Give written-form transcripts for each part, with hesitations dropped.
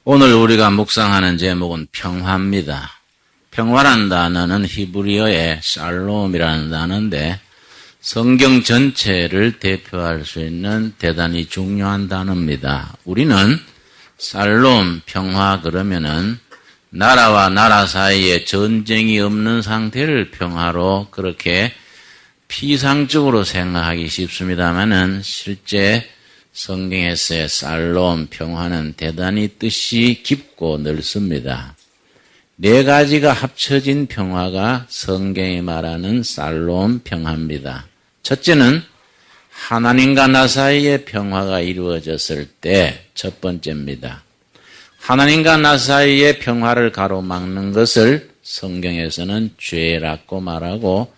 오늘 우리가 묵상하는 제목은 평화입니다. 평화란 단어는 히브리어의 샬롬이라는 단어인데 성경 전체를 대표할 수 있는 대단히 중요한 단어입니다. 우리는 샬롬, 평화 그러면은 나라와 나라 사이에 전쟁이 없는 상태를 평화로 그렇게 피상적으로 생각하기 쉽습니다만은 실제 성경에서의 샬롬, 평화는 대단히 뜻이 깊고 넓습니다. 네 가지가 합쳐진 평화가 성경이 말하는 샬롬 평화입니다. 첫째는 하나님과 나 사이의 평화가 이루어졌을 때 첫 번째입니다. 하나님과 나 사이의 평화를 가로막는 것을 성경에서는 죄라고 말하고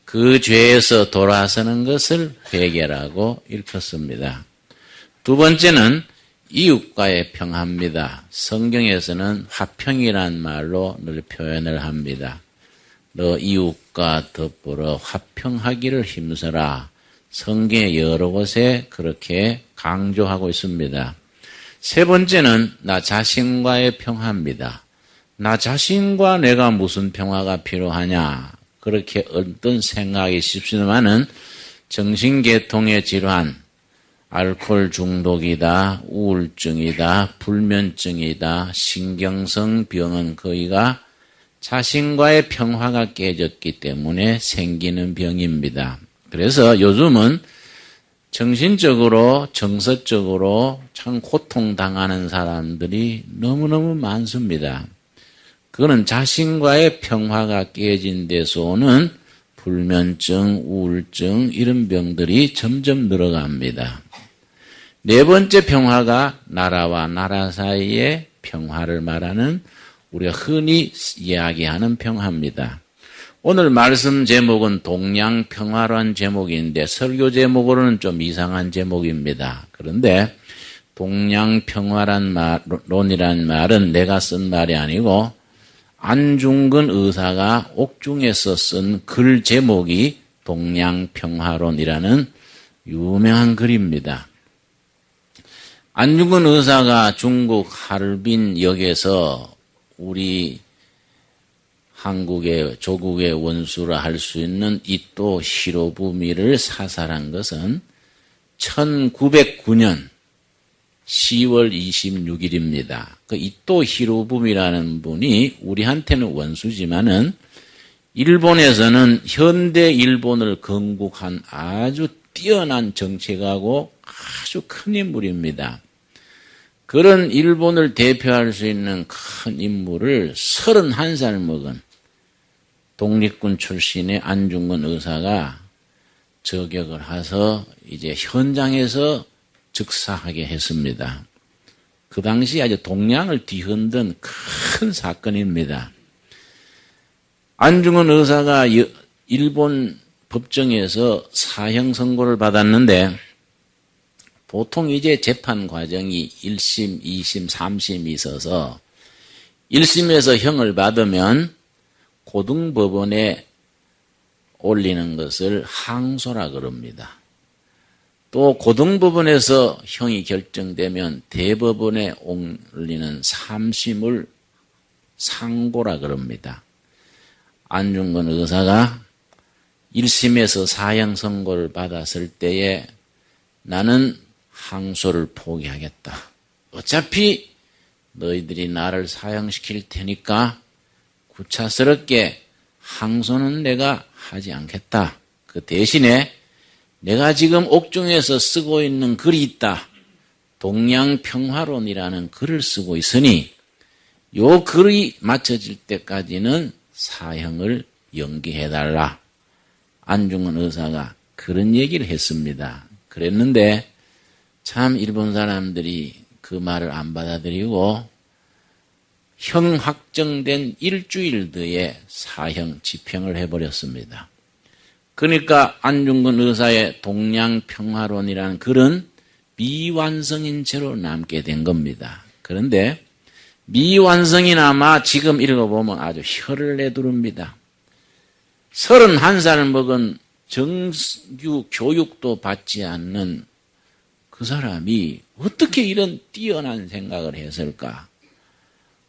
그 죄에서 돌아서는 것을 회개라고 일컫습니다. 두 번째는 이웃과의 평화입니다. 성경에서는 화평이란 말로 늘 표현을 합니다. 너 이웃과 더불어 화평하기를 힘써라. 성경의 여러 곳에 그렇게 강조하고 있습니다. 세 번째는 나 자신과의 평화입니다. 나 자신과 내가 무슨 평화가 필요하냐. 그렇게 어떤 생각이 쉽지만은 정신계통의 질환, 알코올 중독이다, 우울증이다, 불면증이다, 신경성 병은 거의가 자신과의 평화가 깨졌기 때문에 생기는 병입니다. 그래서 요즘은 정신적으로, 정서적으로 참 고통당하는 사람들이 너무너무 많습니다. 그거는 자신과의 평화가 깨진 데서 오는 불면증, 우울증 이런 병들이 점점 늘어갑니다. 네 번째 평화가 나라와 나라 사이의 평화를 말하는 우리가 흔히 이야기하는 평화입니다. 오늘 말씀 제목은 동양평화란 제목인데 설교 제목으로는 좀 이상한 제목입니다. 그런데 동양평화론이라는 말은 내가 쓴 말이 아니고 안중근 의사가 옥중에서 쓴 글 제목이 동양평화론이라는 유명한 글입니다. 안중근 의사가 중국 하얼빈역에서 우리 한국의 조국의 원수라 할 수 있는 이토 히로부미를 사살한 것은 1909년 10월 26일입니다. 그 이토 히로부미라는 분이 우리한테는 원수지만은 일본에서는 현대 일본을 건국한 아주 뛰어난 정책하고 아주 큰 인물입니다. 그런 일본을 대표할 수 있는 큰 인물을 31살 먹은 독립군 출신의 안중근 의사가 저격을 해서 이제 현장에서 즉사하게 했습니다. 그 당시 아주 동양을 뒤흔든 큰 사건입니다. 안중근 의사가 일본 법정에서 사형 선고를 받았는데 보통 이제 재판 과정이 1심, 2심, 3심이 있어서 1심에서 형을 받으면 고등법원에 올리는 것을 항소라 그럽니다. 또 고등법원에서 형이 결정되면 대법원에 올리는 3심을 상고라 그럽니다. 안중근 의사가 1심에서 사형 선고를 받았을 때에 나는 항소를 포기하겠다. 어차피 너희들이 나를 사형시킬 테니까 구차스럽게 항소는 내가 하지 않겠다. 그 대신에 내가 지금 옥중에서 쓰고 있는 글이 있다. 동양평화론이라는 글을 쓰고 있으니 요 글이 맞춰질 때까지는 사형을 연기해달라. 안중근 의사가 그런 얘기를 했습니다. 그랬는데 참 일본 사람들이 그 말을 안 받아들이고 형 확정된 일주일 뒤에 사형 집행을 해버렸습니다. 그러니까 안중근 의사의 동양평화론이라는 글은 미완성인 채로 남게 된 겁니다. 그런데 미완성이나마 지금 읽어보면 아주 혀를 내두릅니다. 31살 먹은 정규 교육도 받지 않는 그 사람이 어떻게 이런 뛰어난 생각을 했을까?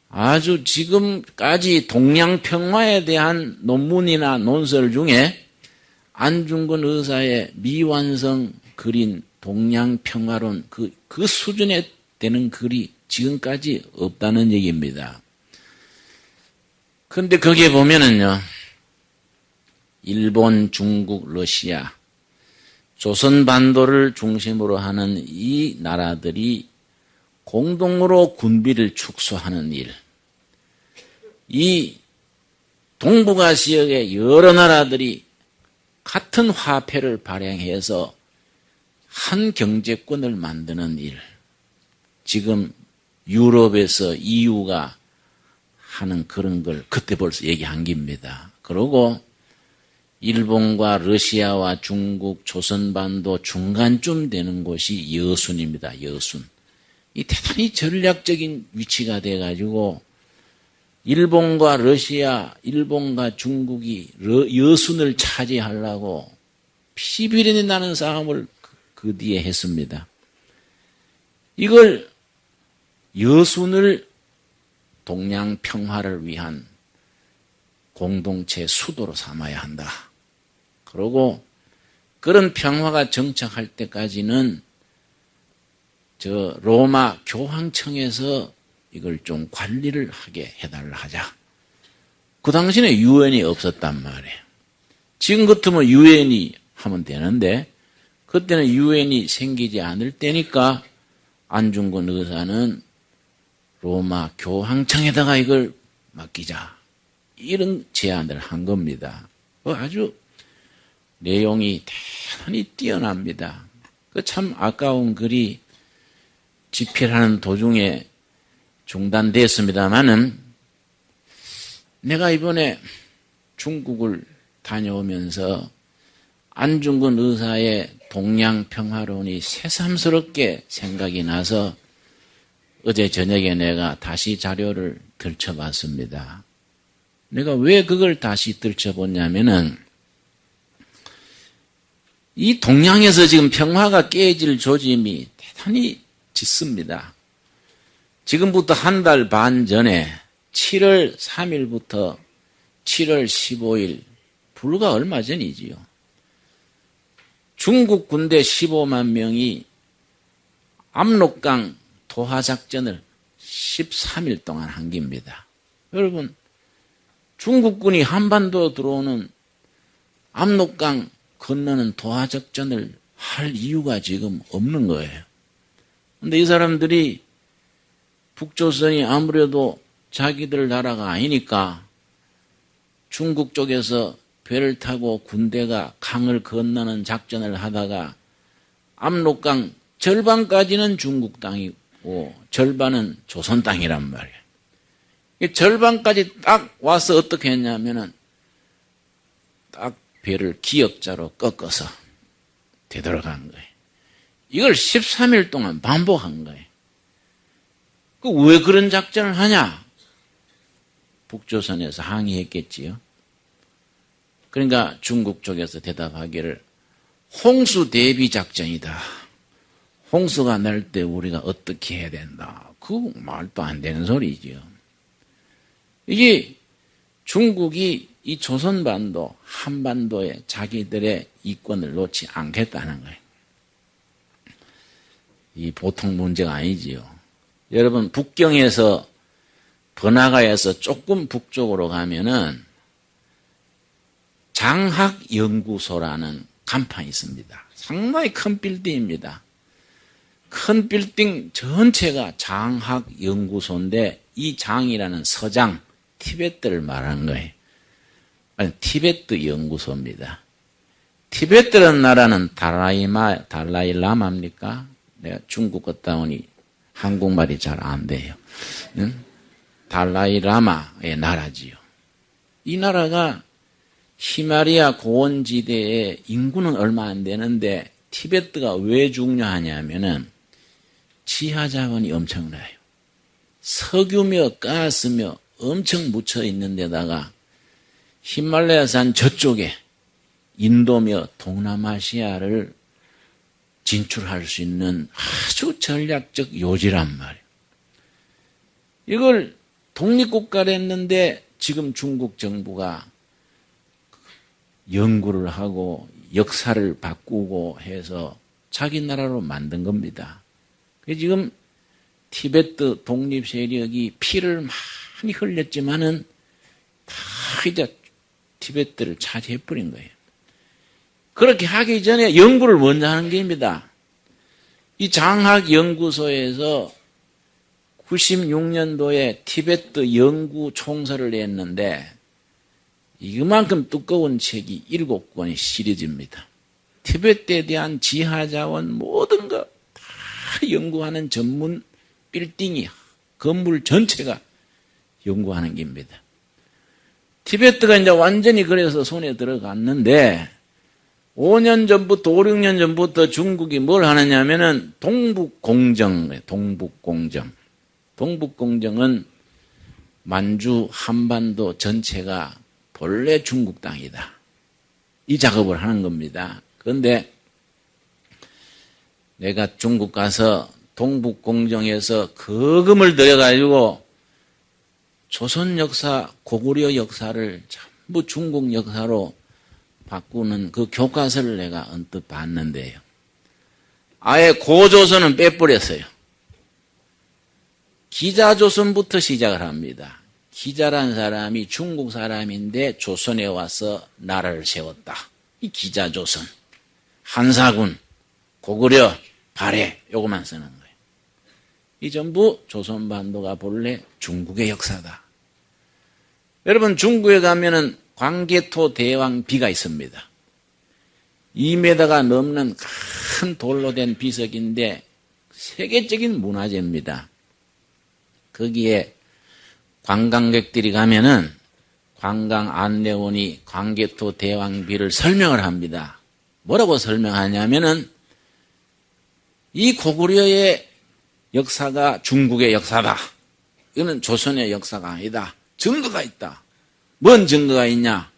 아주 지금까지 동양평화에 대한 논문이나 논설 중에 안중근 의사의 미완성 그린 동양평화론 그 수준에 되는 글이 지금까지 없다는 얘기입니다. 그런데 거기에 보면은요, 일본, 중국, 러시아, 조선반도를 중심으로 하는 이 나라들이 공동으로 군비를 축소하는 일, 이 동북아시아의 여러 나라들이 같은 화폐를 발행해서 한 경제권을 만드는 일, 지금 유럽에서 EU가 하는 그런 걸 그때 벌써 얘기한 겁니다. 그리고 일본과 러시아와 중국, 조선반도 중간쯤 되는 곳이 여순입니다. 여순. 이 대단히 전략적인 위치가 돼가지고 일본과 러시아, 일본과 중국이 여순을 차지하려고 피비린내 나는 싸움을 그 뒤에 했습니다. 이걸 여순을 동양 평화를 위한 공동체 수도로 삼아야 한다. 그리고 그런 평화가 정착할 때까지는 저 로마 교황청에서 이걸 좀 관리를 하게 해달라 하자. 그 당시에 유엔이 없었단 말이에요. 지금 같으면 유엔이 하면 되는데 그때는 유엔이 생기지 않을 때니까 안중근 의사는 로마 교황청에다가 이걸 맡기자. 이런 제안을 한 겁니다. 아주 내용이 대단히 뛰어납니다. 참 아까운 글이 집필하는 도중에 중단됐습니다마는 내가 이번에 중국을 다녀오면서 안중근 의사의 동양평화론이 새삼스럽게 생각이 나서 어제 저녁에 내가 다시 자료를 들춰봤습니다. 내가 왜 그걸 다시 들춰봤냐면은 이 동양에서 지금 평화가 깨질 조짐이 대단히 짙습니다. 지금부터 한 달 반 전에 7월 3일부터 7월 15일 불과 얼마 전이지요. 중국 군대 15만 명이 압록강 도하작전을 13일 동안 한 겁니다. 여러분, 중국군이 한반도 들어오는 압록강 건너는 도하작전을 할 이유가 지금 없는 거예요. 근데 이 사람들이 북조선이 아무래도 자기들 나라가 아니니까 중국 쪽에서 배를 타고 군대가 강을 건너는 작전을 하다가 압록강 절반까지는 중국 땅이고 절반은 조선 땅이란 말이에요. 절반까지 딱 와서 어떻게 했냐면은 딱 배를 기역자로 꺾어서 되돌아간 거예요. 이걸 13일 동안 반복한 거예요. 왜 그런 작전을 하냐? 북조선에서 항의했겠지요. 그러니까 중국 쪽에서 대답하기를 홍수 대비 작전이다. 홍수가 날 때 우리가 어떻게 해야 된다. 그 말도 안 되는 소리지요. 이게 중국이 이 조선반도, 한반도에 자기들의 이권을 놓지 않겠다는 거예요. 이 보통 문제가 아니지요. 여러분, 북경에서 번화가에서 조금 북쪽으로 가면은 장학연구소라는 간판이 있습니다. 상당히 큰 빌딩입니다. 큰 빌딩 전체가 장학연구소인데 이 장이라는 서장, 티베트를 말하는 거예요. 아니, 티베트 연구소입니다. 티베트라는 나라는 달라이라마입니까? 내가 중국 갔다 오니 한국말이 잘 안 돼요. 응? 달라이라마의 나라지요. 이 나라가 히말라야 고원지대에 인구는 얼마 안 되는데 티베트가 왜 중요하냐면은 지하 자원이 엄청나요. 석유며 가스며 엄청 묻혀 있는 데다가 히말라야산 저쪽에 인도며 동남아시아를 진출할 수 있는 아주 전략적 요지란 말이에요. 이걸 독립국가를 했는데 지금 중국 정부가 연구를 하고 역사를 바꾸고 해서 자기 나라로 만든 겁니다. 지금 티베트 독립 세력이 피를 많이 흘렸지만은 다 이제 티베트를 차지해버린 거예요. 그렇게 하기 전에 연구를 먼저 하는 게입니다. 이 장학연구소에서 96년도에 티베트 연구 총서를 냈는데 이만큼 두꺼운 책이 7권이 시리즈입니다. 티베트에 대한 지하자원 모든 거 다 연구하는 전문 빌딩이 건물 전체가 연구하는 겁니다. 티베트가 이제 완전히 그래서 손에 들어갔는데 5년 전부터 5, 6년 전부터 중국이 뭘 하느냐면은 동북공정. 동북공정은 만주 한반도 전체가 본래 중국 땅이다. 이 작업을 하는 겁니다. 그런데 내가 중국 가서 동북공정에서 거금을 들여가지고 조선 역사, 고구려 역사를 전부 중국 역사로 바꾸는 그 교과서를 내가 언뜻 봤는데요. 아예 고조선은 빼버렸어요. 기자조선부터 시작을 합니다. 기자란 사람이 중국 사람인데 조선에 와서 나라를 세웠다. 이 기자조선, 한사군, 고구려, 발해 요거만 쓰는 거예요. 이 전부 조선반도가 본래 중국의 역사다. 여러분 중국에 가면은 광개토 대왕비가 있습니다. 2m가 넘는 큰 돌로 된 비석인데 세계적인 문화재입니다. 거기에 관광객들이 가면은 관광 안내원이 광개토 대왕비를 설명을 합니다. 뭐라고 설명하냐면은 이 고구려의 역사가 중국의 역사다. 이거는 조선의 역사가 아니다. 증거가 있다. 뭔 증거가 있냐?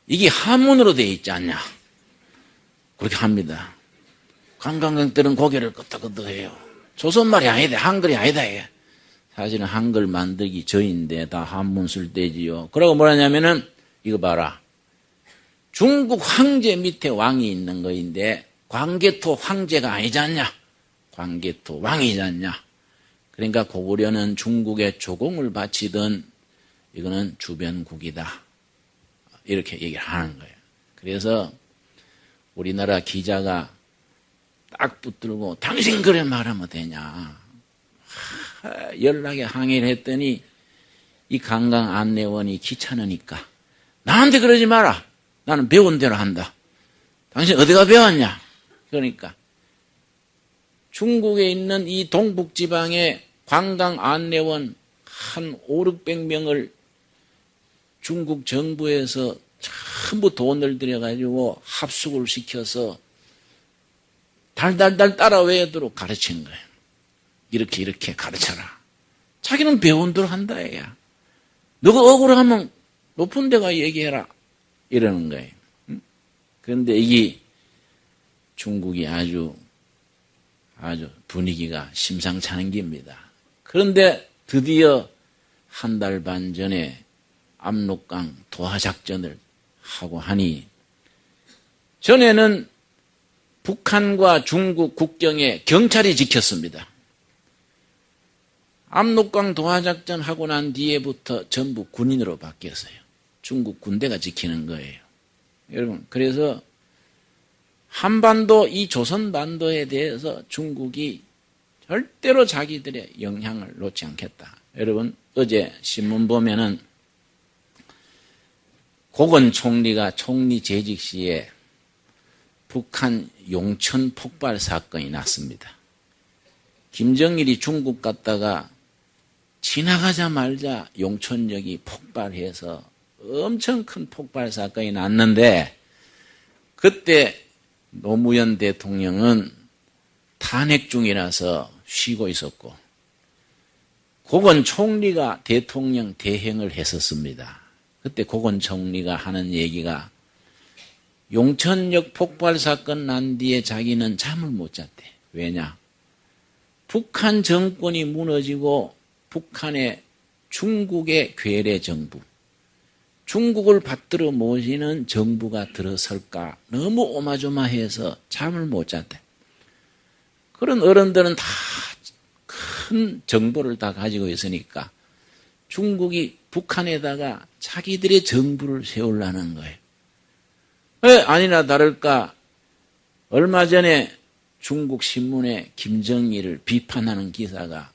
이게 한문으로 되어 있지 않냐? 그렇게 합니다. 관광객들은 고개를 끄덕끄덕해요. 조선말이 아니다. 한글이 아니다. 사실은 한글 만들기 전인데 다 한문 쓸 때지요. 그러고 뭐라냐면은 이거 봐라. 중국 황제 밑에 왕이 있는 거인데 광개토 황제가 아니지 않냐? 광개토 왕이지 않냐? 그러니까 고구려는 중국에 조공을 바치던 이거는 주변국이다. 이렇게 얘기를 하는 거예요. 그래서 우리나라 기자가 딱 붙들고 당신 그래 말하면 되냐. 연락에 항의를 했더니 이 관광 안내원이 귀찮으니까 나한테 그러지 마라. 나는 배운 대로 한다. 당신 어디가 배웠냐? 그러니까 중국에 있는 이 동북지방에 관광 안내원 한 5, 600명을 중국 정부에서 전부 돈을 들여가지고 합숙을 시켜서 달달달 따라외도록 가르친 거예요. 이렇게 가르쳐라. 자기는 배운 대로 한다 얘야. 너가 억울하면 높은 데가 얘기해라. 이러는 거예요. 그런데 이게 중국이 아주 분위기가 심상치 않은 겁니다. 그런데 드디어 한 달 반 전에 압록강 도하작전을 하고 하니 전에는 북한과 중국 국경에 경찰이 지켰습니다. 압록강 도하작전 하고 난 뒤에부터 전부 군인으로 바뀌었어요. 중국 군대가 지키는 거예요. 여러분, 그래서 한반도, 이 조선반도에 대해서 중국이 절대로 자기들의 영향을 놓지 않겠다. 여러분, 어제 신문 보면은 고건 총리가 총리 재직 시에 북한 용천 폭발 사건이 났습니다. 김정일이 중국 갔다가 지나가자마자 용천역이 폭발해서 엄청 큰 폭발 사건이 났는데 그때 노무현 대통령은 탄핵 중이라서 쉬고 있었고 고건 총리가 대통령 대행을 했었습니다. 그때 고건 총리가 하는 얘기가 용천역 폭발 사건 난 뒤에 자기는 잠을 못 잤대. 왜냐? 북한 정권이 무너지고 북한의 중국의 괴뢰 정부, 중국을 받들어 모시는 정부가 들어설까 너무 오마조마해서 잠을 못 잤대. 그런 어른들은 다 큰 정보를 다 가지고 있으니까 중국이 북한에다가 자기들의 정부를 세우려는 거예요. 왜 아니나 다를까 얼마 전에 중국 신문에 김정일을 비판하는 기사가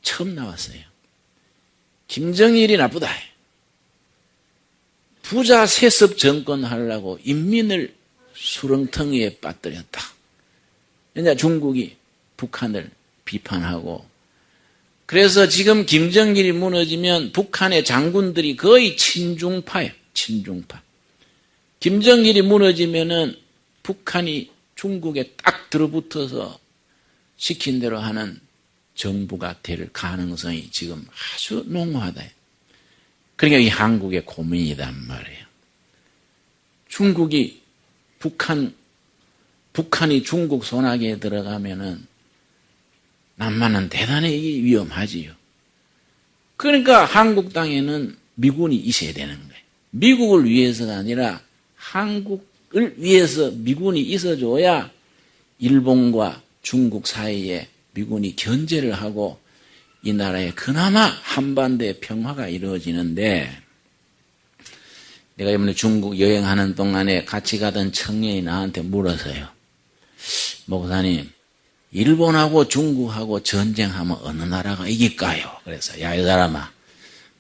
처음 나왔어요. 김정일이 나쁘다. 부자 세습 정권 하려고 인민을 수렁텅이에 빠뜨렸다. 이제 중국이 북한을 비판하고 그래서 지금 김정일이 무너지면 북한의 장군들이 거의 친중파예요. 친중파. 김정일이 무너지면은 북한이 중국에 딱 들어붙어서 시킨 대로 하는 정부가 될 가능성이 지금 아주 농후하다. 그러니까 이 한국의 고민이란 말이에요. 중국이 북한이 중국 손아귀에 들어가면은 남한은 대단히 위험하지요. 그러니까 한국 땅에는 미군이 있어야 되는 거예요. 미국을 위해서가 아니라 한국을 위해서 미군이 있어줘야 일본과 중국 사이에 미군이 견제를 하고 이 나라에 그나마 한반도의 평화가 이루어지는데 내가 이번에 중국 여행하는 동안에 같이 가던 청년이 나한테 물었어요. 목사님, 일본하고 중국하고 전쟁하면 어느 나라가 이길까요? 그래서 야, 이 사람아,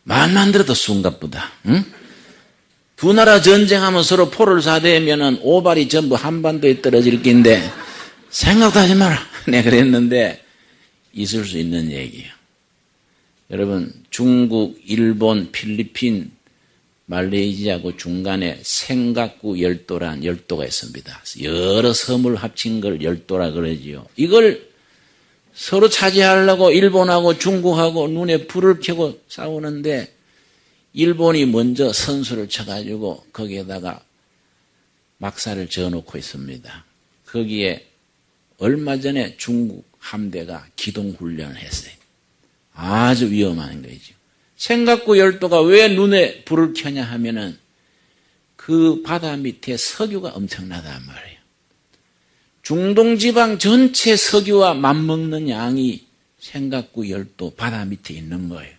말만 들어도 숨가쁘다. 응? 두 나라 전쟁하면 서로 포를 쏴대면은 오발이 전부 한반도에 떨어질 낀데 생각도 하지 마라. 내가 그랬는데 있을 수 있는 얘기예요. 여러분, 중국, 일본, 필리핀, 말레이시아하고 중간에 생각구 열도란 열도가 있습니다. 여러 섬을 합친 걸 열도라 그러지요. 이걸 서로 차지하려고 일본하고 중국하고 눈에 불을 켜고 싸우는데 일본이 먼저 선수를 쳐가지고 거기에다가 막사를 저어놓고 있습니다. 거기에 얼마 전에 중국 함대가 기동훈련을 했어요. 아주 위험한 거죠. 생각구 열도가 왜 눈에 불을 켜냐 하면은 그 바다 밑에 석유가 엄청나단 말이에요. 중동 지방 전체 석유와 맞먹는 양이 생각구 열도 바다 밑에 있는 거예요.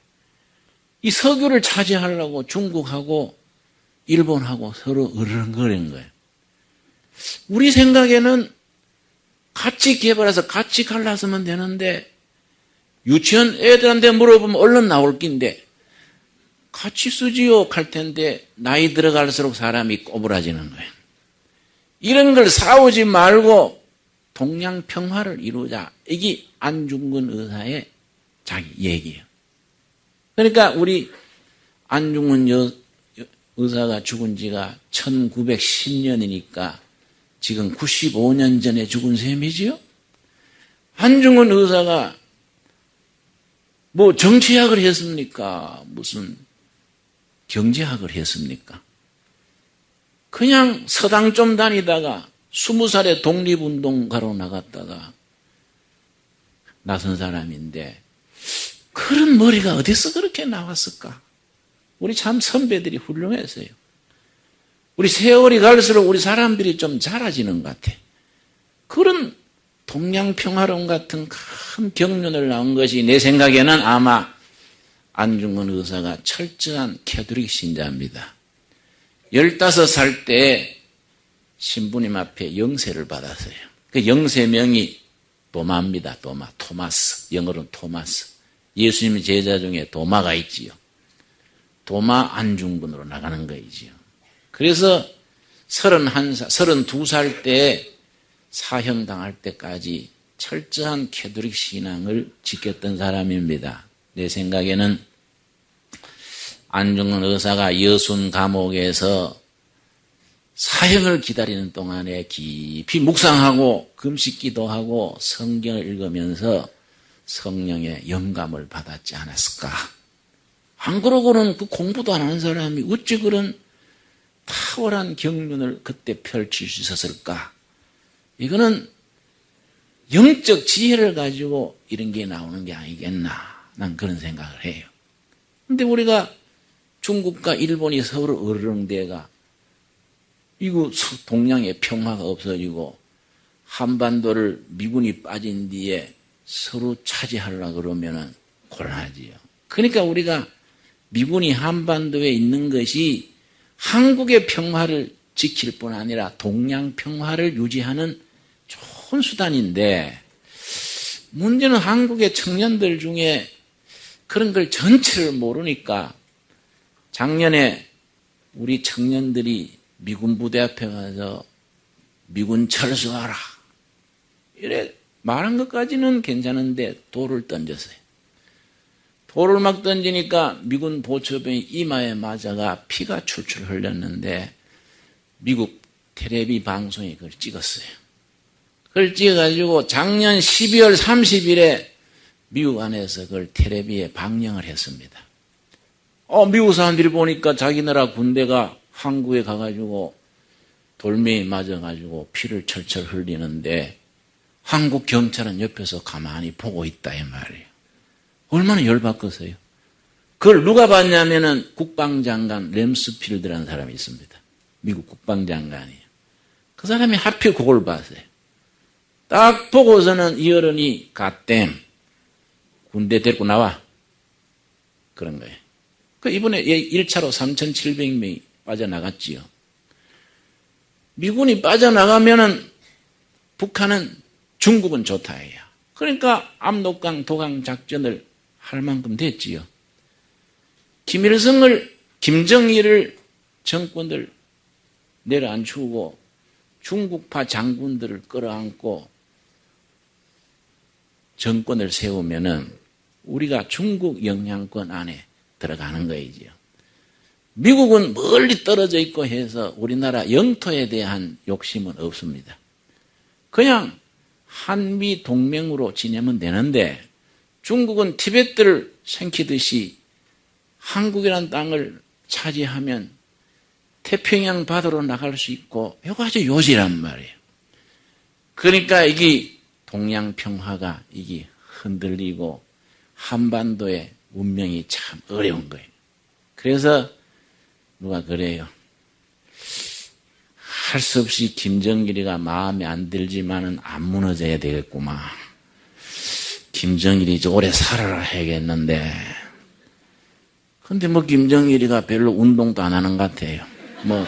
이 석유를 차지하려고 중국하고 일본하고 서로 으르렁거리는 거예요. 우리 생각에는 같이 개발해서 같이 갈라서면 되는데 유치원 애들한테 물어보면 얼른 나올 낀데 같이 쓰지요 할 텐데 나이 들어갈수록 사람이 꼬부라지는 거예요. 이런 걸 싸우지 말고 동양평화를 이루자. 이게 안중근 의사의 자기 얘기예요. 그러니까 우리 안중근 의사가 죽은 지가 1910년이니까 지금 95년 전에 죽은 셈이지요. 안중근 의사가 뭐 정치학을 했습니까? 무슨 경제학을 했습니까? 그냥 서당 좀 다니다가 20살에 독립운동가로 나갔다가 나선 사람인데 그런 머리가 어디서 그렇게 나왔을까? 우리 참 선배들이 훌륭했어요. 우리 세월이 갈수록 우리 사람들이 좀 자라지는 것 같아. 그런 동양평화론 같은 큰 경륜을 나온 것이 내 생각에는 아마 안중근 의사가 철저한 캐톨릭 신자입니다. 15살 때 신부님 앞에 영세를 받았어요. 그 영세명이 도마입니다. 도마, 토마스. 영어로는 토마스. 예수님의 제자 중에 도마가 있지요. 도마 안중근으로 나가는 거이지요. 그래서 32살 때 사형당할 때까지 철저한 캐톨릭 신앙을 지켰던 사람입니다. 내 생각에는 안중근 의사가 여순 감옥에서 사형을 기다리는 동안에 깊이 묵상하고 금식 기도하고 성경을 읽으면서 성령의 영감을 받았지 않았을까. 안 그러고는 그 공부도 안 하는 사람이 어찌 그런 탁월한 경륜을 그때 펼칠 수 있었을까. 이거는 영적 지혜를 가지고 이런 게 나오는 게 아니겠나. 난 그런 생각을 해요. 근데 우리가 중국과 일본이 서로 어르렁대가 이거 동양의 평화가 없어지고 한반도를 미군이 빠진 뒤에 서로 차지하려고 그러면은 곤란하지요. 그러니까 우리가 미군이 한반도에 있는 것이 한국의 평화를 지킬 뿐 아니라 동양 평화를 유지하는 좋은 수단인데 문제는 한국의 청년들 중에 그런 걸 전체를 모르니까 작년에 우리 청년들이 미군 부대 앞에 가서 미군 철수하라 이래 말한 것까지는 괜찮은데 돌을 던졌어요. 돌을 막 던지니까 미군 보초병이 이마에 맞아가 피가 출출 흘렸는데 미국 텔레비 방송이 그걸 찍었어요. 그걸 찍어가지고 작년 12월 30일에 미국 안에서 그걸 텔레비에 방영을 했습니다. 미국 사람들이 보니까 자기 나라 군대가 한국에 가가지고 돌멩이 맞아가지고 피를 철철 흘리는데 한국 경찰은 옆에서 가만히 보고 있다 이 말이에요. 얼마나 열받겠어요. 그걸 누가 봤냐면은 국방장관 램스필드라는 사람이 있습니다. 미국 국방장관이에요. 그 사람이 하필 그걸 봤어요. 딱 보고서는 이 어른이 갓댐 군대 데리고 나와 그런 거예요. 이번에 1차로 3,700명이 빠져나갔지요. 미군이 빠져나가면은 북한은 중국은 좋다 해요. 그러니까 압록강 도강 작전을 할 만큼 됐지요. 김정일을 정권들 내려앉히고 중국파 장군들을 끌어안고 정권을 세우면은 우리가 중국 영향권 안에 들어가는 거이지요. 미국은 멀리 떨어져 있고 해서 우리나라 영토에 대한 욕심은 없습니다. 그냥 한미 동맹으로 지내면 되는데 중국은 티베트를 생기듯이 한국이라는 땅을 차지하면 태평양 바다로 나갈 수 있고 이거 아주 요지란 말이에요. 그러니까 이게 동양 평화가 이게 흔들리고 한반도의 운명이 참 어려운 거예요. 그래서 누가 그래요. 할 수 없이 김정일이가 마음에 안 들지만은 안 무너져야 되겠구만. 김정일이 이제 오래 살아라 해야겠는데. 근데 김정일이가 별로 운동도 안 하는 것 같아요.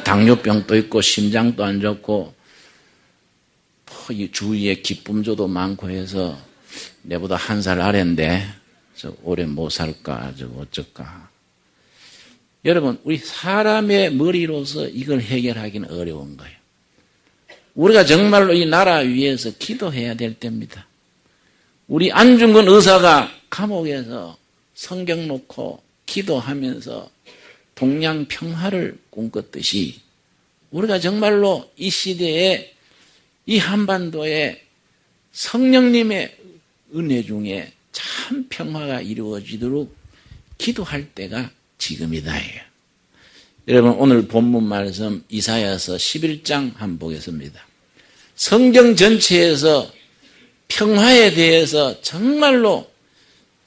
당뇨병도 있고 심장도 안 좋고 이 주위에 기쁨조도 많고 해서 내보다 한 살 아래인데 저 오래 못 살까 저 어쩔까. 여러분 우리 사람의 머리로서 이걸 해결하기는 어려운 거예요. 우리가 정말로 이 나라 위해서 기도해야 될 때입니다. 우리 안중근 의사가 감옥에서 성경 놓고 기도하면서 동양 평화를 꿈꿨듯이 우리가 정말로 이 시대에 이 한반도에 성령님의 은혜 중에 참 평화가 이루어지도록 기도할 때가 지금이다 해요. 여러분 오늘 본문 말씀 이사야서 11장 한번 보겠습니다. 성경 전체에서 평화에 대해서 정말로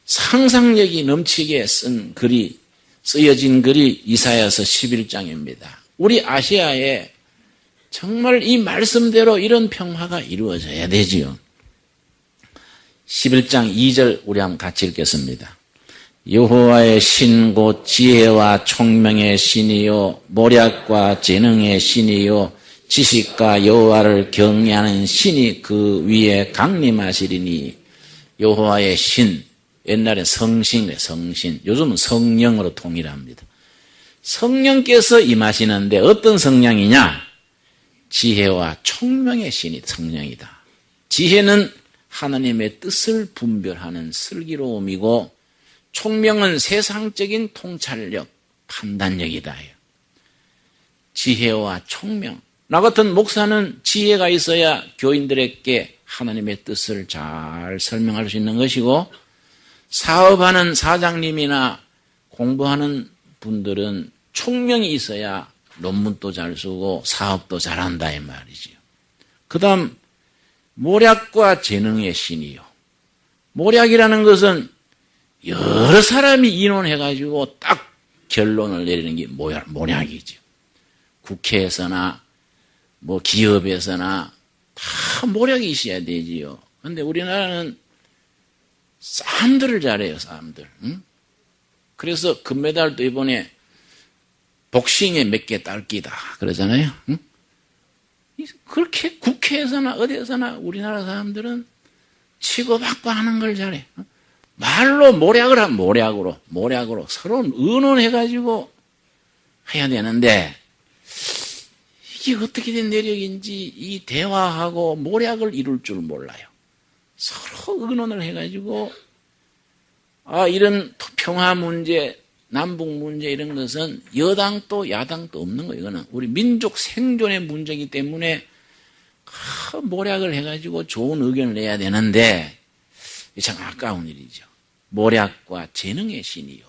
상상력이 넘치게 쓰여진 글이 이사야서 11장입니다. 우리 아시아에 정말 이 말씀대로 이런 평화가 이루어져야 되지요. 11장 2절 우리 한번 같이 읽겠습니다. 여호와의 신 곧 지혜와 총명의 신이요 모략과 재능의 신이요 지식과 여호와를 경외하는 신이 그 위에 강림하시리니. 여호와의 신, 옛날에 성신이에요. 성신. 요즘은 성령으로 통일합니다. 성령께서 임하시는데 어떤 성령이냐? 지혜와 총명의 신이 성령이다. 지혜는 하나님의 뜻을 분별하는 슬기로움이고 총명은 세상적인 통찰력, 판단력이다. 지혜와 총명. 나 같은 목사는 지혜가 있어야 교인들에게 하나님의 뜻을 잘 설명할 수 있는 것이고 사업하는 사장님이나 공부하는 분들은 총명이 있어야 논문도 잘 쓰고 사업도 잘한다 이 말이죠. 그 다음 모략과 재능의 신이요. 모략이라는 것은 여러 사람이 의논해가지고 딱 결론을 내리는 게 모략이죠. 국회에서나 뭐 기업에서나 다 모략이 있어야 되지요. 그런데 우리나라는 싸움들을 잘해요, 싸움들. 응? 그래서 금메달도 이번에 복싱에 몇 개 딸기다 그러잖아요. 응? 그렇게 국회에서나 어디에서나 우리나라 사람들은 치고받고 하는 걸 잘해. 말로 모략을 하면 모략으로 서로 의논해가지고 해야 되는데 이게 어떻게 된 내력인지 이 대화하고 모략을 이룰 줄 몰라요. 서로 의논을 해가지고 이런 평화 문제, 남북 문제 이런 것은 여당도 야당도 없는 거예요. 이거는 우리 민족 생존의 문제이기 때문에 모략을 해가지고 좋은 의견을 내야 되는데 참 아까운 일이죠. 모략과 재능의 신이요.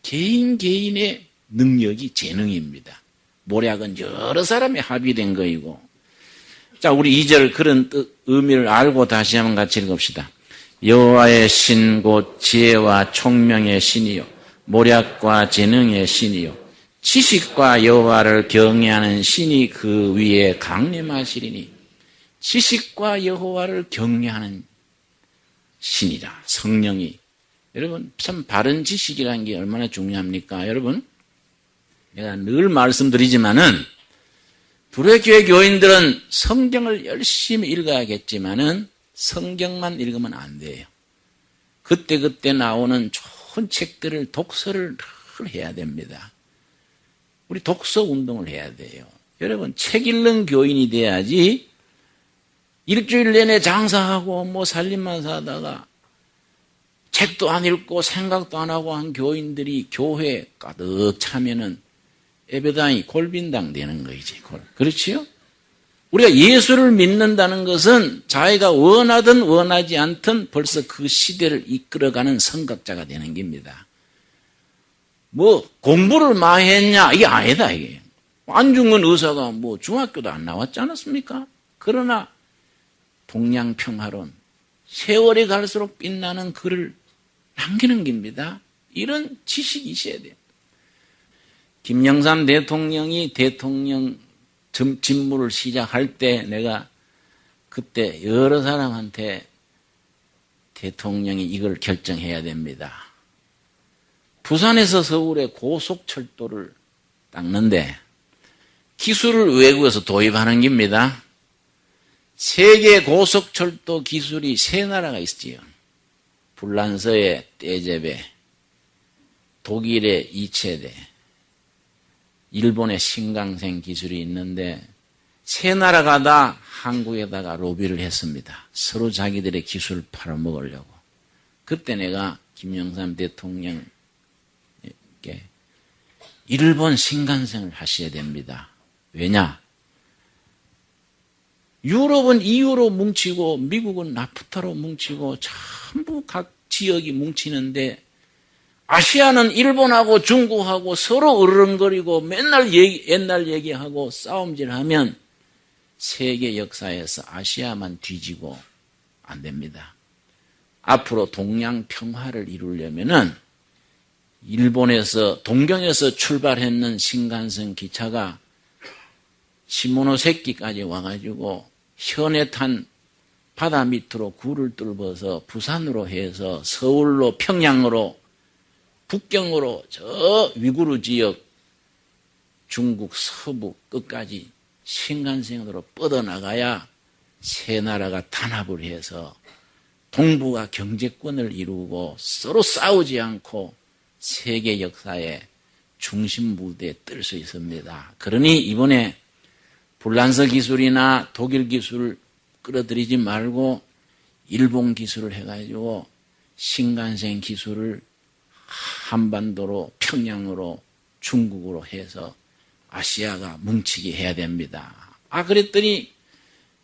개인의 능력이 재능입니다. 모략은 여러 사람이 합의된 거이고. 자, 우리 2절 그런 의미를 알고 다시 한번 같이 읽읍시다. 여호와의 신 곧 지혜와 총명의 신이요 모략과 재능의 신이요 지식과 여호와를 경외하는 신이 그 위에 강림하시리니. 지식과 여호와를 경외하는 신이라, 성령이. 여러분, 참 바른 지식이라는 게 얼마나 중요합니까? 여러분, 내가 늘 말씀드리지만은 불의교회 교인들은 성경을 열심히 읽어야겠지만은 성경만 읽으면 안 돼요. 그때그때 나오는 좋은 책들을 독서를 늘 해야 됩니다. 우리 독서 운동을 해야 돼요. 여러분, 책 읽는 교인이 돼야지 일주일 내내 장사하고 뭐 살림만 사다가 책도 안 읽고 생각도 안 하고 한 교인들이 교회에 가득 차면은 예배당이 골빈당 되는 거이지. 그렇지요? 우리가 예수를 믿는다는 것은 자기가 원하든 원하지 않든 벌써 그 시대를 이끌어가는 선각자가 되는 겁니다. 뭐 공부를 많이 했냐? 이게 아니다, 이게. 안중근 의사가 뭐 중학교도 안 나왔지 않았습니까? 그러나 동양평화론, 세월이 갈수록 빛나는 글을 남기는 겁니다. 이런 지식이 있어야 돼요. 김영삼 대통령이 대통령 직무를 시작할 때 내가 그때 여러 사람한테 대통령이 이걸 결정해야 됩니다. 부산에서 서울에 고속철도를 닦는데 기술을 외국에서 도입하는 겁니다. 세계 고속철도 기술이 세 나라가 있지요. 불란서의 떼제베, 독일의 이체대, 일본의 신강생 기술이 있는데 세 나라가 다 한국에다가 로비를 했습니다. 서로 자기들의 기술을 팔아먹으려고. 그때 내가 김영삼 대통령에게 일본 신간생을 하셔야 됩니다. 왜냐? 유럽은 EU로 뭉치고 미국은 나프타로 뭉치고 전부 각 지역이 뭉치는데 아시아는 일본하고 중국하고 서로 으르렁거리고 맨날 옛날 얘기하고 싸움질하면 세계 역사에서 아시아만 뒤지고 안 됩니다. 앞으로 동양 평화를 이루려면은 일본에서 동경에서 출발했는 신간선 기차가 시모노세키까지 와가지고 현해 탄 바다 밑으로 굴을 뚫어서 부산으로 해서 서울로 평양으로 북경으로 저 위구르 지역 중국 서부 끝까지 신간선으로 뻗어나가야 세 나라가 단합을 해서 동북아 경제권을 이루고 서로 싸우지 않고 세계 역사의 중심 무대에 뜰 수 있습니다. 그러니 이번에 불란서 기술이나 독일 기술을 끌어들이지 말고 일본 기술을 해가지고 신간선 기술을 한반도로 평양으로 중국으로 해서 아시아가 뭉치게 해야 됩니다. 그랬더니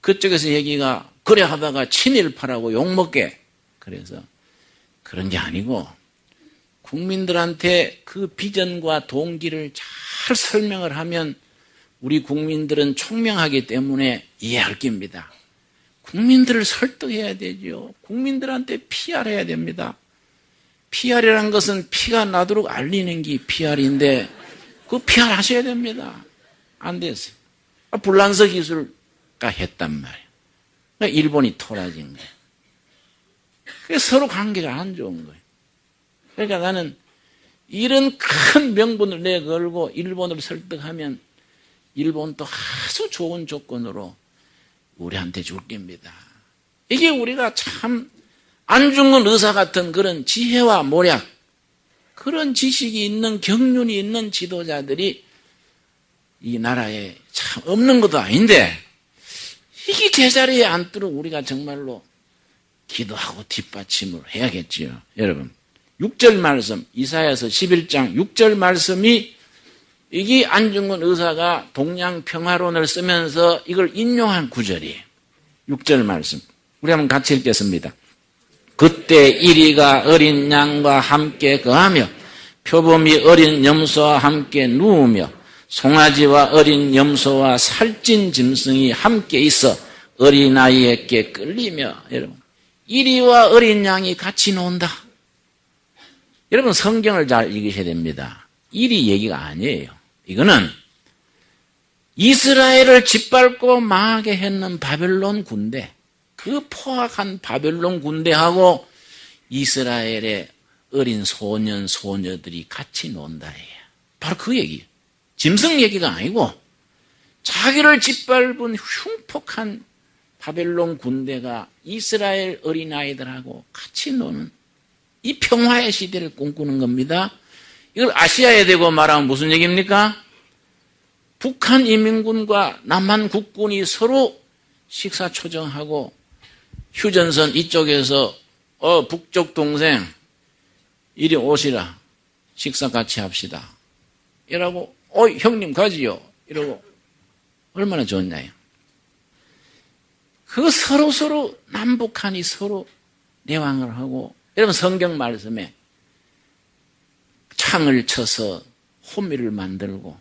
그쪽에서 얘기가 그래 하다가 친일파라고 욕먹게. 그래서 그런 게 아니고 국민들한테 그 비전과 동기를 잘 설명을 하면 우리 국민들은 총명하기 때문에 이해할 겁니다. 국민들을 설득해야 되죠. 국민들한테 PR해야 됩니다. PR이라는 것은 피가 나도록 알리는 게 PR인데 그 PR 하셔야 됩니다. 안 됐어요. 불란서 기술가 했단 말이에요. 그러니까 일본이 토라진 거예요. 그래서 서로 관계가 안 좋은 거예요. 그러니까 나는 이런 큰 명분을 내걸고 일본을 설득하면 일본도 아주 좋은 조건으로 우리한테 줄 겁니다. 이게 우리가 참 안중근 의사 같은 그런 지혜와 모략, 그런 지식이 있는 경륜이 있는 지도자들이 이 나라에 참 없는 것도 아닌데 이게 제자리에 앉도록 우리가 정말로 기도하고 뒷받침을 해야겠지요. 여러분 6절 말씀, 이사야서 11장 6절 말씀이 이게 안중근 의사가 동양평화론을 쓰면서 이걸 인용한 구절이에요. 6절 말씀 우리 한번 같이 읽겠습니다. 그때 이리가 어린 양과 함께 거하며 표범이 어린 염소와 함께 누우며 송아지와 어린 염소와 살찐 짐승이 함께 있어 어린아이에게 끌리며. 여러분 이리와 어린 양이 같이 논다. 여러분 성경을 잘 읽으셔야 됩니다. 이리 얘기가 아니에요. 이거는 이스라엘을 짓밟고 망하게 했는 바벨론 군대, 그 포악한 바벨론 군대하고 이스라엘의 어린 소년 소녀들이 같이 논다. 바로 그 얘기예요. 짐승 얘기가 아니고 자기를 짓밟은 흉폭한 바벨론 군대가 이스라엘 어린아이들하고 같이 노는 이 평화의 시대를 꿈꾸는 겁니다. 이걸 아시아에 대고 말하면 무슨 얘기입니까? 북한 인민군과 남한 국군이 서로 식사초정하고 휴전선 이쪽에서 북쪽 동생 이리 오시라, 식사 같이 합시다 이러고 형님 가지요 이러고 얼마나 좋냐요. 그 서로 남북한이 서로 내왕을 하고. 여러분 성경 말씀에 창을 쳐서 호미를 만들고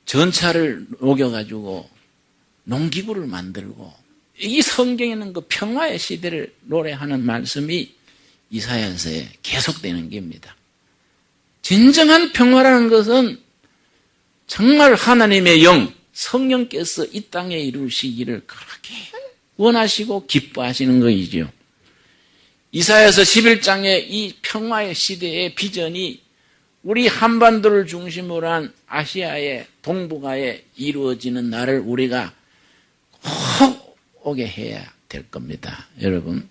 전차를 녹여가지고 농기구를 만들고, 이 성경에는 그 평화의 시대를 노래하는 말씀이 이사야서에 계속되는 겁니다. 진정한 평화라는 것은 정말 하나님의 영, 성령께서 이 땅에 이루시기를 그렇게 원하시고 기뻐하시는 것이지요. 이사야서 11장의 이 평화의 시대의 비전이 우리 한반도를 중심으로 한 아시아의 동북아에 이루어지는 날을 우리가 꼭 오게 해야 될 겁니다. 여러분,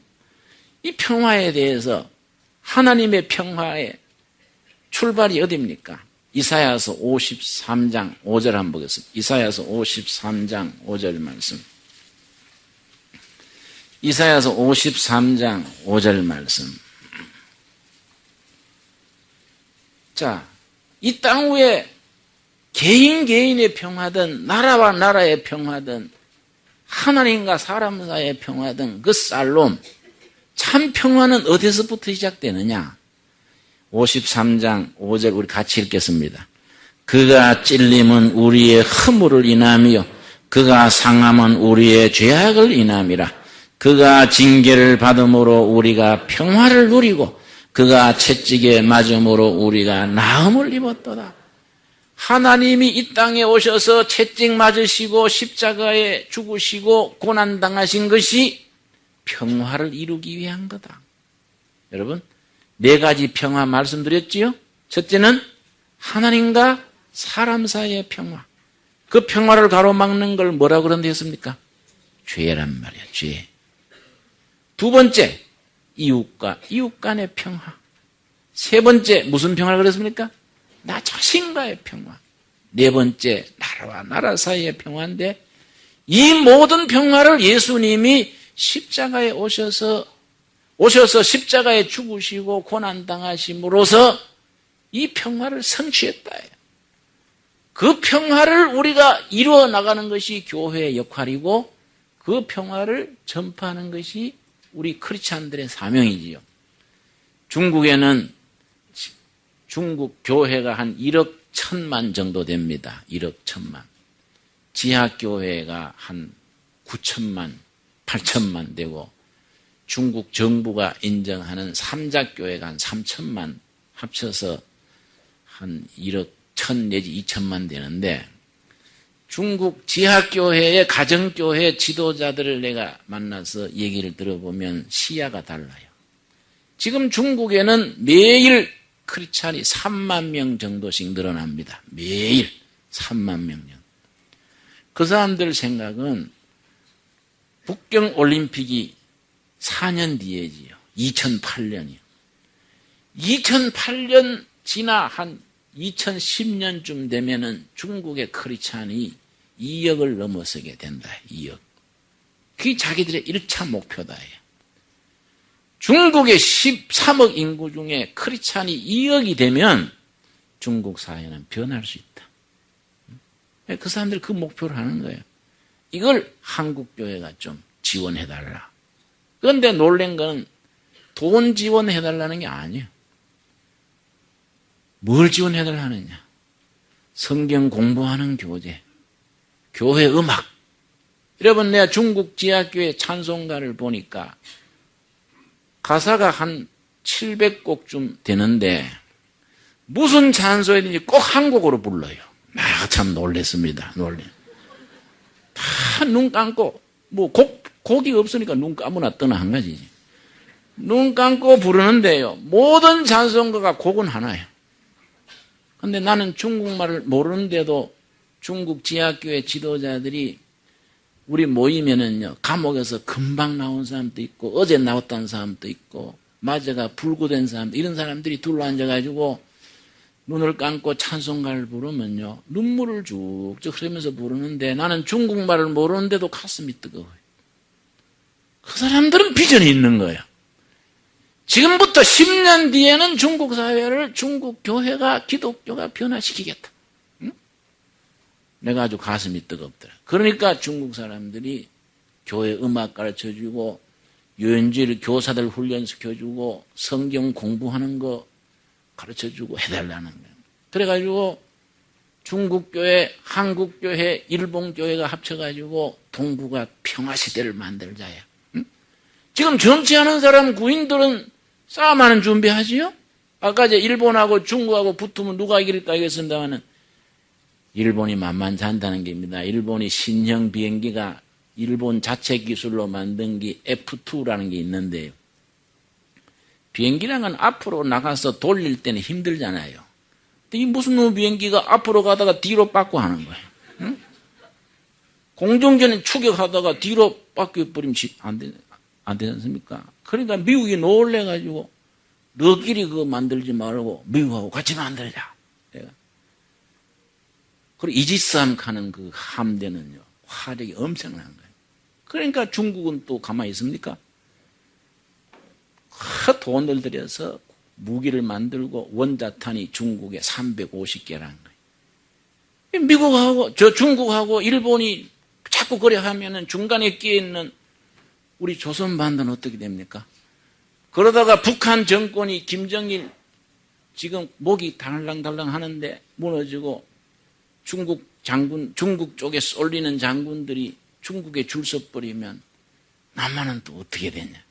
이 평화에 대해서 하나님의 평화의 출발이 어디입니까? 이사야서 53장 5절 한번 보겠습니다. 이사야서 53장 5절 말씀. 이사야서 53장 5절 말씀. 자, 이 땅 위에 개인의 평화든 나라와 나라의 평화든 하나님과 사람 사이의 평화든 그 살롬, 참 평화는 어디서부터 시작되느냐? 53장 5절 우리 같이 읽겠습니다. 그가 찔림은 우리의 허물을 인하며 그가 상함은 우리의 죄악을 인함이라. 그가 징계를 받음으로 우리가 평화를 누리고 그가 채찍에 맞음으로 우리가 나음을 입었도다. 하나님이 이 땅에 오셔서 채찍 맞으시고 십자가에 죽으시고 고난당하신 것이 평화를 이루기 위한 거다. 여러분, 4가지 평화 말씀드렸지요? 첫째는 하나님과 사람 사이의 평화. 그 평화를 가로막는 걸 뭐라고 그런데 했습니까? 죄란 말이야, 죄. 2번째, 이웃과 이웃 간의 평화. 3번째, 무슨 평화를 그랬습니까? 나 자신과의 평화. 4번째, 나라와 나라 사이의 평화인데, 이 모든 평화를 예수님이 십자가에 오셔서 십자가에 죽으시고 고난당하심으로써 이 평화를 성취했다. 그 평화를 우리가 이루어 나가는 것이 교회의 역할이고 그 평화를 전파하는 것이 우리 크리스찬들의 사명이지요. 중국에는 중국 교회가 한 1억 1천만 정도 됩니다. 1억 1천만. 지하교회가 한 9천만, 8천만 되고 중국 정부가 인정하는 삼자교회가 한 3천만 합쳐서 한 1억 1천 내지 2천만 되는데 중국 지하교회의 가정교회 지도자들을 내가 만나서 얘기를 들어보면 시야가 달라요. 지금 중국에는 매일 크리스찬이 3만 명 정도씩 늘어납니다. 매일 3만 명 정도. 그 사람들 생각은 북경 올림픽이 4년 뒤에지요. 2008년이요. 2008년 지나 한 2010년쯤 되면은 중국의 크리스찬이 2억을 넘어서게 된다. 2억. 그게 자기들의 1차 목표다. 중국의 13억 인구 중에 크리스찬이 2억이 되면 중국 사회는 변할 수 있다. 그 사람들 그 목표를 하는 거예요. 이걸 한국교회가 좀 지원해달라. 그런데 놀란 거는 돈 지원해달라는 게 아니에요. 뭘 지원해달라느냐. 성경 공부하는 교재, 교회 음악. 여러분 내가 중국 지하교회 찬송가를 보니까 가사가 한 700곡쯤 되는데 무슨 찬송이든지 꼭 한국어로 불러요. 참 놀랬습니다. 다 눈 감고 뭐 곡이 없으니까 눈 감으나 떠나 한 가지지. 눈 감고 부르는데요. 모든 찬송가가 곡은 하나예요. 근데 나는 중국말을 모르는데도 중국 지하교회 지도자들이 우리 모이면은요, 감옥에서 금방 나온 사람도 있고, 어제 나왔다는 사람도 있고, 마저가 불구된 사람도, 이런 사람들이 둘러 앉아가지고, 눈을 감고 찬송가를 부르면요, 눈물을 쭉쭉 흐르면서 부르는데, 나는 중국말을 모르는데도 가슴이 뜨거워요. 그 사람들은 비전이 있는 거예요. 지금부터 10년 뒤에는 중국 사회를 중국 교회가, 기독교가 변화시키겠다. 응? 내가 아주 가슴이 뜨겁더라. 그러니까 중국 사람들이 교회 음악 가르쳐주고 유엔질 교사들 훈련시켜주고 성경 공부하는 거 가르쳐주고 해달라는 거예요. 그래가지고 중국교회, 한국교회, 일본교회가 합쳐가지고 동북아 평화시대를 만들자야. 응? 지금 정치하는 사람 구인들은 싸움하는 준비하지요? 아까 이제 일본하고 중국하고 붙으면 누가 이길까 이겼습니다마는 일본이 만만치 않다는 겁니다. 일본이 신형 비행기가 일본 자체 기술로 만든 게 F2라는 게 있는데요. 비행기랑은 앞으로 나가서 돌릴 때는 힘들잖아요. 근데 이 무슨 놈의 비행기가 앞으로 가다가 뒤로 빠꾸 하는 거예요. 응? 공중전에 추격하다가 뒤로 바뀌어버리면 안 되지 않습니까? 그러니까 미국이 놀래가지고 너끼리 그거 만들지 말고 미국하고 같이 만들자. 그리고 이지스함 가는 그 함대는요, 화력이 엄청난 거예요. 그러니까 중국은 또 가만히 있습니까? 큰 돈을 들여서 무기를 만들고 원자탄이 중국에 350개라는 거예요. 미국하고, 중국하고 일본이 자꾸 그래 하면은 중간에 끼어 있는 우리 조선반도는 어떻게 됩니까? 그러다가 북한 정권이 김정일 지금 목이 달랑달랑 하는데 무너지고 중국 쪽에 쏠리는 장군들이 중국에 줄 서버리면 남한은 또 어떻게 되냐?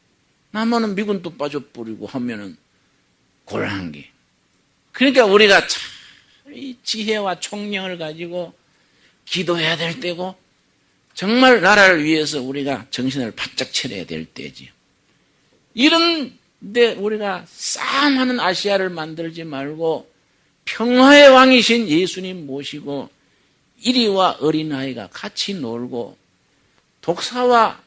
남한은 미군 또 빠져버리고 하면은 곤란한 게. 그러니까 우리가 참 이 지혜와 총명을 가지고 기도해야 될 때고 정말 나라를 위해서 우리가 정신을 바짝 차려야 될 때지요. 이런데 우리가 싸움하는 아시아를 만들지 말고 평화의 왕이신 예수님 모시고 이리와 어린아이가 같이 놀고 독사와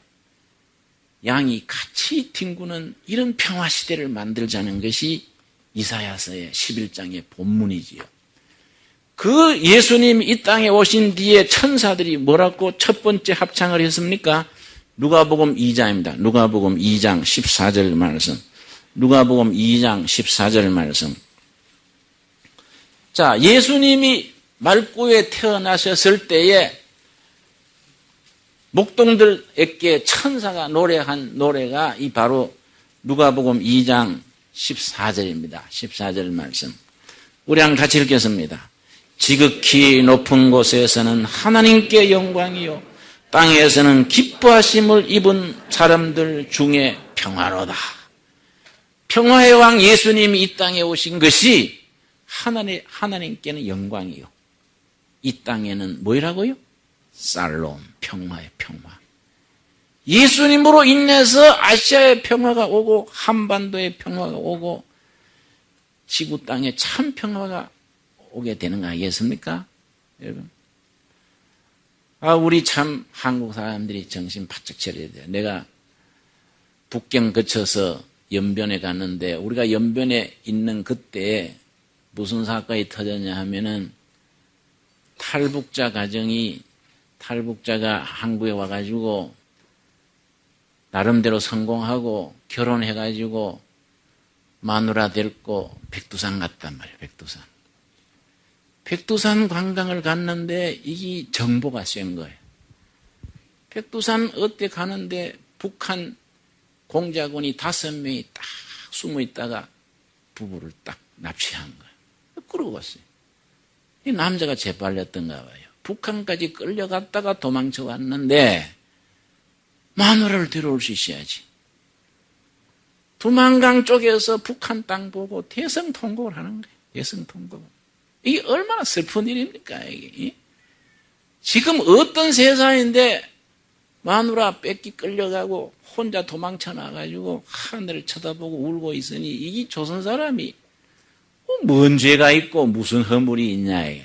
양이 같이 뒹구는 이런 평화시대를 만들자는 것이 이사야서의 11장의 본문이지요. 그 예수님이 이 땅에 오신 뒤에 천사들이 뭐라고 첫 번째 합창을 했습니까? 누가복음 2장입니다. 누가복음 2장 14절 말씀. 누가복음 2장 14절 말씀. 자, 예수님이 말구에 태어나셨을 때에 목동들에게 천사가 노래한 노래가 이 바로 누가복음 2장 14절입니다. 14절 말씀. 우리 한 같이 읽겠습니다. 지극히 높은 곳에서는 하나님께 영광이요 땅에서는 기뻐하심을 입은 사람들 중에 평화로다. 평화의 왕 예수님이 이 땅에 오신 것이 하나님께는 영광이요. 이 땅에는 뭐라고요? 살롬, 평화의 평화. 예수님으로 인해서 아시아의 평화가 오고 한반도의 평화가 오고 지구 땅에 참 평화가 오게 되는 거 아니겠습니까? 여러분. 우리 참 한국 사람들이 정신 바짝 차려야 돼요. 내가 북경 거쳐서 연변에 갔는데 우리가 연변에 있는 그때 무슨 사건이 터졌냐 하면은 탈북자가 한국에 와가지고 나름대로 성공하고 결혼해가지고 마누라 데리고 백두산 갔단 말이에요. 백두산 관광을 갔는데 이게 정보가 센 거예요. 백두산 어때 가는데 북한 공작원이 5명이 딱 숨어 있다가 부부를 딱 납치한 거예요. 그러고 왔어요. 이 남자가 재빨렸던가 봐요. 북한까지 끌려갔다가 도망쳐 왔는데 마누라를 데려올 수 있어야지. 두만강 쪽에서 북한 땅 보고 대성통곡을 하는 거예요. 대성통곡. 이게 얼마나 슬픈 일입니까, 이게? 지금 어떤 세상인데 마누라 뺏기 끌려가고 혼자 도망쳐 나가지고 하늘을 쳐다보고 울고 있으니 이게 조선 사람이 뭔 죄가 있고 무슨 허물이 있냐, 이게.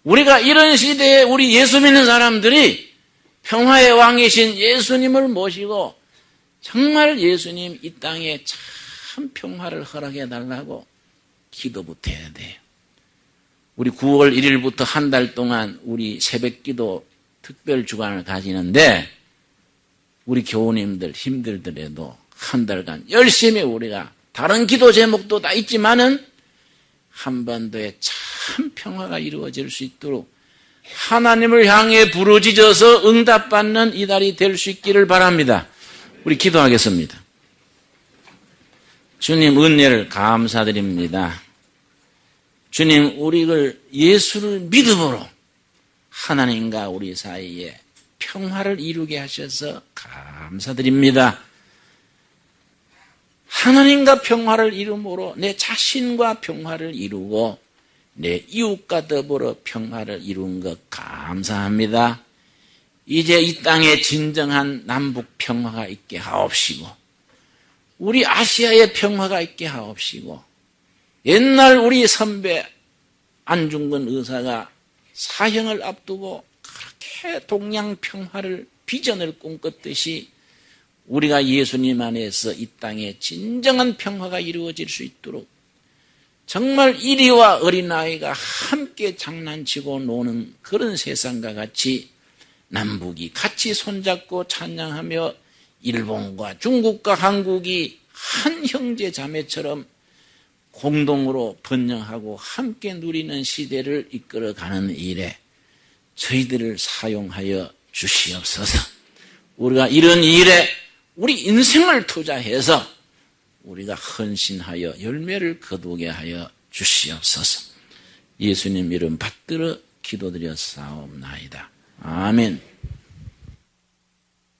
우리가 이런 시대에 우리 예수 믿는 사람들이 평화의 왕이신 예수님을 모시고 정말 예수님 이 땅에 참 평화를 허락해 달라고 기도부터 해야 돼요. 우리 9월 1일부터 한 달 동안 우리 새벽기도 특별 주간을 가지는데 우리 교우님들 힘들더라도 한 달간 열심히 우리가 다른 기도 제목도 다 있지만은 한반도에 참 평화가 이루어질 수 있도록 하나님을 향해 부르짖어서 응답받는 이달이 될 수 있기를 바랍니다. 우리 기도하겠습니다. 주님 은혜를 감사드립니다. 주님 우리를 예수를 믿음으로 하나님과 우리 사이에 평화를 이루게 하셔서 감사드립니다. 하나님과 평화를 이루므로 내 자신과 평화를 이루고 내 이웃과 더불어 평화를 이룬 것 감사합니다. 이제 이 땅에 진정한 남북 평화가 있게 하옵시고 우리 아시아의 평화가 있게 하옵시고 옛날 우리 선배 안중근 의사가 사형을 앞두고 그렇게 동양 평화를 비전을 꿈꿨듯이 우리가 예수님 안에서 이 땅에 진정한 평화가 이루어질 수 있도록 정말 이리와 어린아이가 함께 장난치고 노는 그런 세상과 같이 남북이 같이 손잡고 찬양하며 일본과 중국과 한국이 한 형제 자매처럼 공동으로 번영하고 함께 누리는 시대를 이끌어가는 일에 저희들을 사용하여 주시옵소서. 우리가 이런 일에 우리 인생을 투자해서 우리가 헌신하여 열매를 거두게 하여 주시옵소서. 예수님 이름 받들어 기도드려 사옵나이다. 아멘.